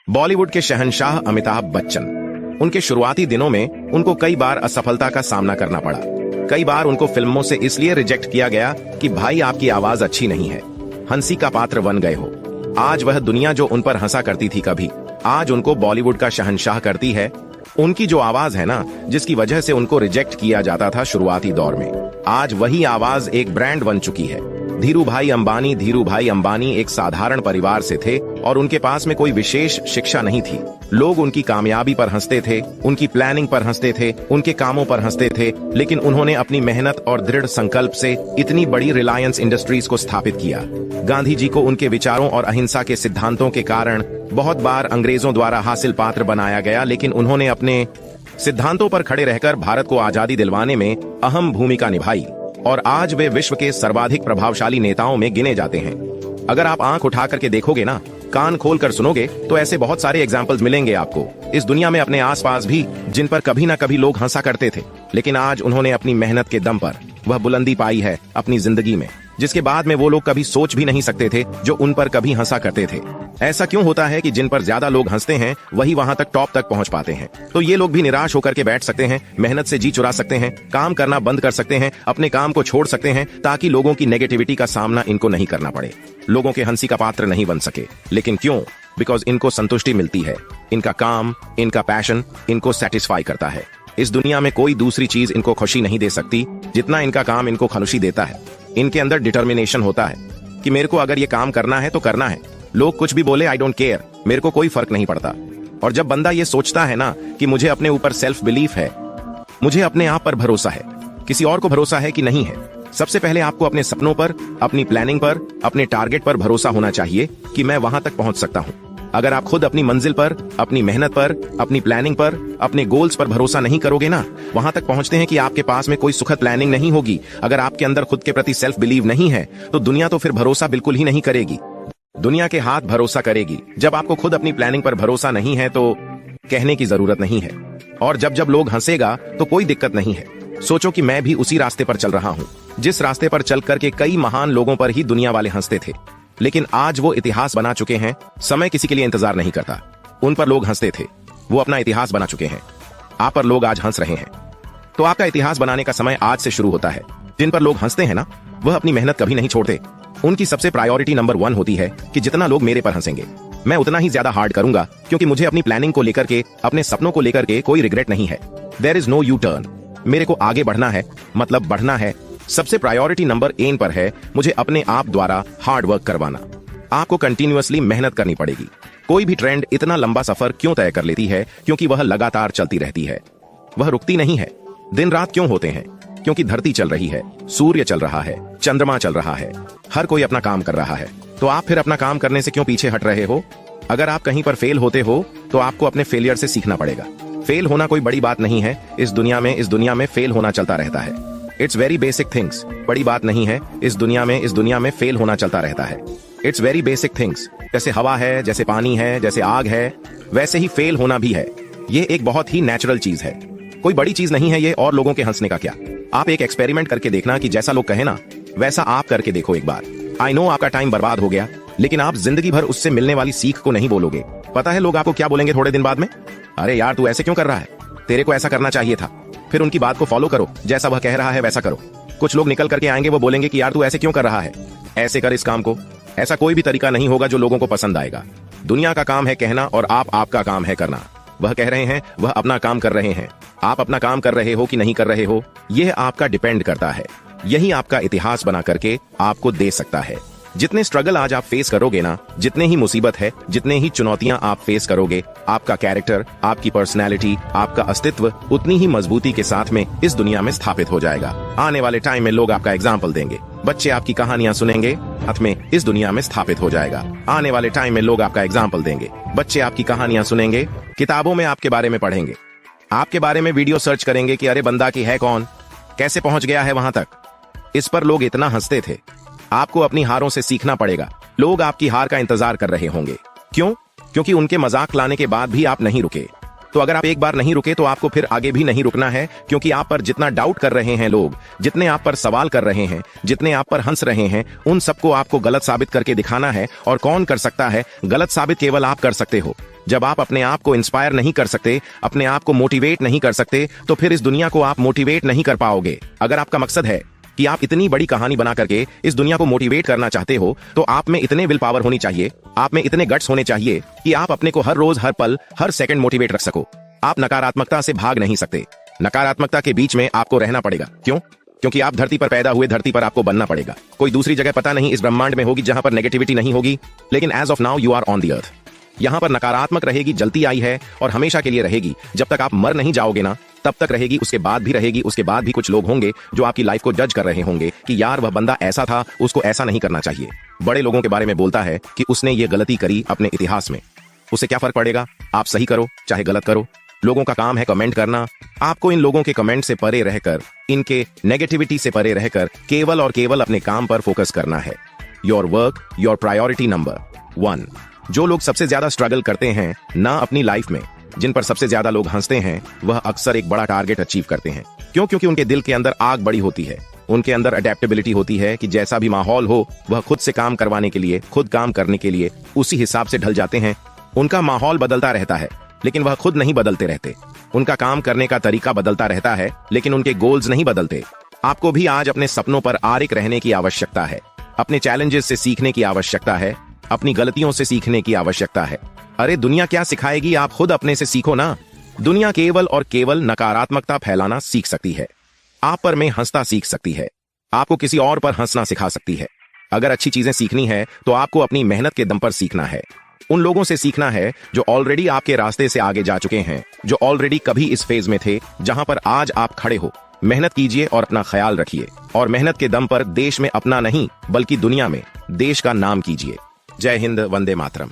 बॉलीवुड के शहंशाह अमिताभ बच्चन। उनके शुरुआती दिनों में उनको कई बार असफलता का सामना करना पड़ा। कई बार उनको फिल्मों से इसलिए रिजेक्ट किया गया कि भाई आपकी आवाज अच्छी नहीं है, हंसी का पात्र बन गए हो। आज वह दुनिया जो उन पर हंसा करती थी कभी, आज उनको बॉलीवुड का शहंशाह करती है। उनकी जो आवाज है ना, जिसकी वजह से उनको रिजेक्ट किया जाता था शुरुआती दौर में, आज वही आवाज एक ब्रांड बन चुकी है। धीरू भाई अंबानी एक साधारण परिवार से थे और उनके पास में कोई विशेष शिक्षा नहीं थी। लोग उनकी कामयाबी पर हंसते थे, उनकी प्लानिंग पर हंसते थे, उनके कामों पर हंसते थे, लेकिन उन्होंने अपनी मेहनत और दृढ़ संकल्प से इतनी बड़ी रिलायंस इंडस्ट्रीज को स्थापित किया। गांधी जी को उनके विचारों और अहिंसा के सिद्धांतों के कारण बहुत बार अंग्रेजों द्वारा हासिल पात्र बनाया गया, लेकिन उन्होंने अपने सिद्धांतों पर खड़े रहकर भारत को आजादी दिलवाने में अहम भूमिका निभाई और आज वे विश्व के सर्वाधिक प्रभावशाली नेताओं में गिने जाते हैं। अगर आप आंख उठा करके देखोगे ना, कान खोल कर सुनोगे, तो ऐसे बहुत सारे एग्जाम्पल्स मिलेंगे आपको इस दुनिया में, अपने आसपास भी, जिन पर कभी ना कभी लोग हंसा करते थे, लेकिन आज उन्होंने अपनी मेहनत के दम पर वह बुलंदी पाई है अपनी जिंदगी में, जिसके बाद में वो लोग कभी सोच भी नहीं सकते थे जो उन पर कभी हंसा करते थे। ऐसा क्यों होता है कि जिन पर ज्यादा लोग हंसते हैं वही वहां तक टॉप तक पहुंच पाते हैं? तो ये लोग भी निराश होकर के बैठ सकते हैं, मेहनत से जी चुरा सकते हैं, काम करना बंद कर सकते हैं, अपने काम को छोड़ सकते हैं, ताकि लोगों की नेगेटिविटी का सामना इनको नहीं करना पड़े, लोगों के हंसी का पात्र नहीं बन सके। लेकिन क्यों? बिकॉज इनको संतुष्टि मिलती है, इनका काम, इनका पैशन इनको सेटिस्फाई करता है। इस दुनिया में कोई दूसरी चीज इनको खुशी नहीं दे सकती जितना इनका काम इनको खुशी देता है। इनके अंदर डिटर्मिनेशन होता है कि मेरे को अगर ये काम करना है तो करना है, लोग कुछ भी बोले आई डोंट केयर, मेरे को कोई फर्क नहीं पड़ता। और जब बंदा ये सोचता है ना कि मुझे अपने ऊपर सेल्फ बिलीफ है, मुझे अपने आप पर भरोसा है, किसी और को भरोसा है कि नहीं है, सबसे पहले आपको अपने सपनों पर, अपनी प्लानिंग पर, अपने टारगेट पर भरोसा होना चाहिए कि मैं वहां तक पहुंच सकता हूं। अगर आप खुद अपनी मंजिल पर, अपनी मेहनत पर, अपनी प्लानिंग पर, अपने गोल्स पर भरोसा नहीं करोगे ना, वहां तक पहुंचते हैं कि आपके पास में कोई सुखद प्लानिंग नहीं होगी। अगर आपके अंदर खुद के प्रति सेल्फ बिलीव नहीं है तो दुनिया तो फिर भरोसा बिल्कुल ही नहीं करेगी। दुनिया के हाथ भरोसा करेगी। जब आपको खुद अपनी प्लानिंग पर भरोसा नहीं है तो कहने की जरूरत नहीं है। और जब जब लोग हंसेगा तो कोई दिक्कत नहीं है। सोचो कि मैं भी उसी रास्ते पर चल रहा हूं, जिस रास्ते पर चल करके कई महान लोगों पर ही दुनिया वाले हंसते थे, लेकिन आज वो इतिहास बना चुके हैं। समय किसी के लिए इंतजार नहीं करता। उन पर लोग हंसते थे, वो अपना इतिहास बना चुके हैं। आप पर लोग आज हंस रहे हैं, तो आपका इतिहास बनाने का समय आज से शुरू होता है। जिन पर लोग हंसते हैं ना, वह अपनी मेहनत कभी नहीं छोड़ते। उनकी सबसे प्रायोरिटी नंबर 1 होती है कि जितना लोग मेरे पर हंसेंगे, मैं उतना ही ज्यादा हार्ड करूंगा, क्योंकि मुझे अपनी प्लानिंग को लेकर के, अपने सपनों को लेकर के कोई रिग्रेट नहीं है। There is no U turn. मेरे को आगे बढ़ना है, मतलब बढ़ना है। सबसे प्रायोरिटी नंबर 1 पर है मुझे अपने आप द्वारा हार्ड वर्क करवाना। आपको कंटिन्यूअसली मेहनत करनी पड़ेगी। कोई भी ट्रेंड इतना लंबा सफर क्यों तय कर लेती है? क्योंकि वह लगातार चलती रहती है, वह रुकती नहीं है। दिन रात क्यों होते हैं? क्योंकि धरती चल रही है, सूर्य चल रहा है, चंद्रमा चल रहा है, हर कोई अपना काम कर रहा है। तो आप फिर अपना काम करने से क्यों पीछे हट रहे हो? अगर आप कहीं पर फेल होते हो तो आपको अपने फेलियर से सीखना पड़ेगा। फेल होना कोई बड़ी बात नहीं है। इस दुनिया में फेल होना चलता रहता है। It's very basic things. बड़ी बात नहीं है। इस दुनिया में फेल होना चलता रहता है। It's very basic things. जैसे हवा है, जैसे पानी है, जैसे आग है, वैसे ही फेल होना भी है। ये एक बहुत ही नेचुरल चीज है, कोई बड़ी चीज नहीं है ये। और लोगों के हंसने का क्या? आप एक एक्सपेरिमेंट करके देखना कि जैसा लोग कहे ना, वैसा आप करके देखो एक बार। आई नो आपका टाइम बर्बाद हो गया, लेकिन आप जिंदगी भर उससे मिलने वाली सीख को नहीं बोलोगे। पता है लोग आपको क्या बोलेंगे थोड़े दिन बाद में? अरे यार, तू ऐसे क्यों कर रहा है? तेरे को ऐसा करना चाहिए था। फिर उनकी बात को फॉलो करो, जैसा वह कह रहा है वैसा करो। कुछ लोग निकल करके आएंगे, वो बोलेंगे कि यार तू ऐसे क्यों कर रहा है, ऐसे कर इस काम को। ऐसा कोई भी तरीका नहीं होगा जो लोगों को पसंद आएगा। दुनिया का काम है कहना और आपका काम है करना। वह कह रहे हैं, वह अपना काम कर रहे हैं। आप अपना काम कर रहे हो कि नहीं कर रहे हो, यह आपका डिपेंड करता है। यही आपका इतिहास बना करके आपको दे सकता है। जितने स्ट्रगल आज आप फेस करोगे ना, जितने ही मुसीबत है, जितने ही चुनौतियां आप फेस करोगे, आपका कैरेक्टर, आपकी पर्सनैलिटी, आपका अस्तित्व उतनी ही मजबूती के साथ में इस दुनिया में स्थापित हो जाएगा। आने वाले टाइम में लोग आपका एग्जाम्पल देंगे, बच्चे आपकी कहानियां सुनेंगे, हाथ में इस दुनिया में स्थापित हो जाएगा। आने वाले टाइम में लोग आपका एग्जाम्पल देंगे, बच्चे आपकी कहानियां सुनेंगे, किताबों में आपके बारे में पढ़ेंगे, आपके बारे में वीडियो सर्च करेंगे कि अरे बंदा की है कौन, कैसे पहुंच गया है वहां तक। इस पर लोग इतना हंसते थे। आपको अपनी हारों से सीखना पड़ेगा। लोग आपकी हार का इंतजार कर रहे होंगे। क्यों? क्योंकि उनके मजाक लाने के बाद भी आप नहीं रुके। तो अगर आप एक बार नहीं रुके तो आपको फिर आगे भी नहीं रुकना है, क्योंकि आप पर जितना डाउट कर रहे हैं लोग, जितने आप पर सवाल कर रहे हैं, जितने आप पर हंस रहे हैं, उन सबको आपको गलत साबित करके दिखाना है। और कौन कर सकता है गलत साबित? केवल आप कर सकते हो। जब आप अपने आप को इंस्पायर नहीं कर सकते, अपने आप को मोटिवेट नहीं कर सकते, तो फिर इस दुनिया को आप मोटिवेट नहीं कर पाओगे। अगर आपका मकसद है कि आप इतनी बड़ी कहानी बना करके इस दुनिया को मोटिवेट करना चाहते हो, तो आप में इतने विल पावर होनी चाहिए, आप में इतने गट्स होने चाहिए कि आप अपने को हर रोज, हर पल, हर सेकंड मोटिवेट रख सको। आप नकारात्मकता से भाग नहीं सकते। नकारात्मकता के बीच में आपको रहना पड़ेगा। क्यों? क्योंकि आप धरती पर पैदा हुए, धरती पर आपको बनना पड़ेगा। कोई दूसरी जगह पता नहीं इस ब्रह्मांड में होगी जहां पर नेगेटिविटी नहीं होगी, लेकिन as of now you are on the earth. यहां पर नकारात्मक रहेगी, जलती आई है और हमेशा के लिए रहेगी। जब तक आप मर नहीं जाओगे ना, तब तक रहेगी, उसके बाद भी रहेगी। उसके बाद भी कुछ लोग होंगे जो आपकी लाइफ को जज कर रहे होंगे कि यार वह बंदा ऐसा था, उसको ऐसा नहीं करना चाहिए। बड़े लोगों के बारे में बोलता है कि उसने ये गलती करी अपने इतिहास में। उससे क्या फर्क पड़ेगा? आप सही करो चाहे गलत करो, लोगों का काम है कमेंट करना। आपको इन लोगों के कमेंट से परे रहकर, इनके नेगेटिविटी से परे रहकर केवल और केवल अपने काम पर फोकस करना है। Your work, your priority number 1। जो लोग सबसे ज्यादा स्ट्रगल करते हैं ना अपनी लाइफ में, जिन पर सबसे ज्यादा लोग हंसते हैं, वह अक्सर एक बड़ा टारगेट अचीव करते हैं। क्यों? क्योंकि उनके दिल के अंदर आग बड़ी होती है, उनके अंदर अडेप्टेबिलिटी होती है कि जैसा भी माहौल हो, वह खुद से काम करवाने के लिए, खुद काम करने के लिए उसी हिसाब से ढल जाते हैं। उनका माहौल बदलता रहता है, लेकिन वह खुद नहीं बदलते रहते। उनका काम करने का तरीका बदलता रहता है, लेकिन उनके गोल्स नहीं बदलते। आपको भी आज अपने सपनों पर आरिक रहने की आवश्यकता है, अपने चैलेंजेस से सीखने की आवश्यकता है, अपनी गलतियों से सीखने की आवश्यकता है। अरे दुनिया क्या सिखाएगी, आप खुद अपने से सीखो ना। दुनिया केवल और केवल नकारात्मकता फैलाना सीख सकती है। आप पर मैं हंसता सीख सकती है, आपको किसी और पर हंसना सिखा सकती है। अगर अच्छी चीजें सीखनी है तो आपको अपनी मेहनत के दम पर सीखना है। उन लोगों से सीखना है जो ऑलरेडी आपके रास्ते से आगे जा चुके हैं, जो ऑलरेडी कभी इस फेज में थे जहां पर आज आप खड़े हो। मेहनत कीजिए और अपना ख्याल रखिए, और मेहनत के दम पर देश में अपना नहीं बल्कि दुनिया में देश का नाम कीजिए। जय हिंद, वंदे मातरम।